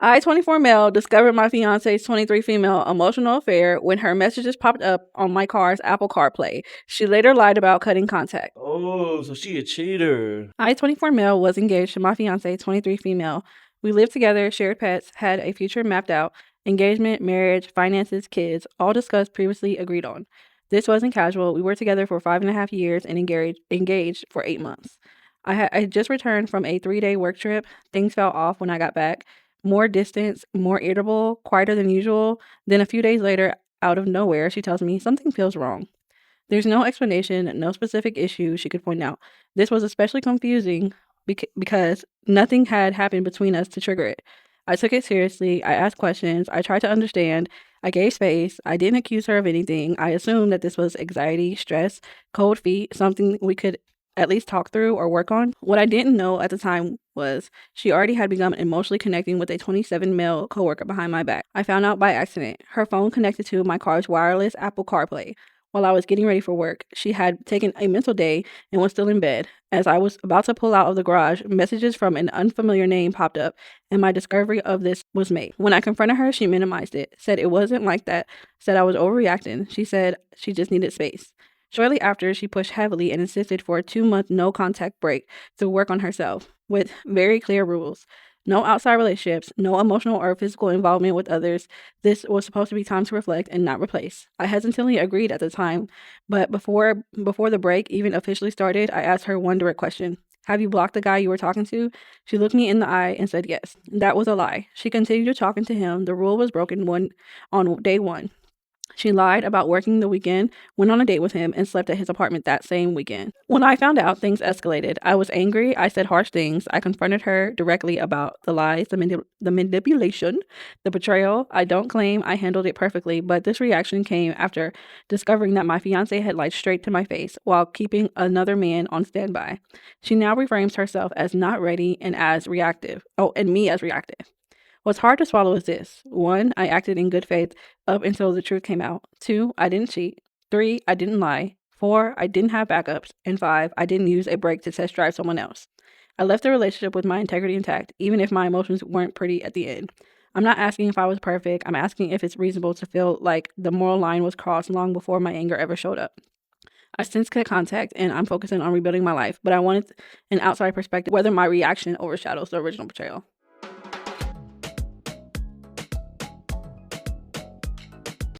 I, 24 male, discovered my fiance's 23 female emotional affair when her messages popped up on my car's Apple CarPlay. She later lied about cutting contact. Oh, so she a cheater. I, 24 male, was engaged to my fiance, 23 female. We lived together, shared pets, had a future mapped out, engagement, marriage, finances, kids, all discussed previously agreed on. This wasn't casual. We were together for 5.5 years and engaged for 8 months. I had just returned from a 3-day work trip. Things fell off when I got back. More distance, more irritable, quieter than usual. Then a few days later, out of nowhere, she tells me something feels wrong. There's no explanation, no specific issue she could point out. This was especially confusing because nothing had happened between us to trigger it. I took it seriously. I asked questions. I tried to understand. I gave space. I didn't accuse her of anything. I assumed that this was anxiety, stress, cold feet, something we could at least talk through or work on. What I didn't know at the time was she already had begun emotionally connecting with a 27 male coworker behind my back. I found out by accident. Her phone connected to my car's wireless Apple CarPlay. While I was getting ready for work, she had taken a mental day and was still in bed. As I was about to pull out of the garage, messages from an unfamiliar name popped up, and my discovery of this was made. When I confronted her, she minimized it, said it wasn't like that, said I was overreacting. She said she just needed space. Shortly after, she pushed heavily and insisted for a 2-month no contact break to work on herself with very clear rules. No outside relationships, no emotional or physical involvement with others. This was supposed to be time to reflect and not replace. I hesitantly agreed at the time, but before the break even officially started, I asked her one direct question. Have you blocked the guy you were talking to? She looked me in the eye and said yes. That was a lie. She continued talking to him. The rule was broken on day one. She lied about working the weekend, went on a date with him, and slept at his apartment that same weekend. When I found out, things escalated. I was angry. I said harsh things. I confronted her directly about the lies, the manipulation, the betrayal. I don't claim I handled it perfectly, but this reaction came after discovering that my fiance had lied straight to my face while keeping another man on standby. She now reframes herself as not ready and as reactive. Oh, and me as reactive. What's hard to swallow is this. 1, I acted in good faith up until the truth came out. 2, I didn't cheat. 3, I didn't lie. 4, I didn't have backups. And 5, I didn't use a break to test drive someone else. I left the relationship with my integrity intact, even if my emotions weren't pretty at the end. I'm not asking if I was perfect. I'm asking if it's reasonable to feel like the moral line was crossed long before my anger ever showed up. I since cut contact and I'm focusing on rebuilding my life, but I wanted an outside perspective whether my reaction overshadows the original betrayal.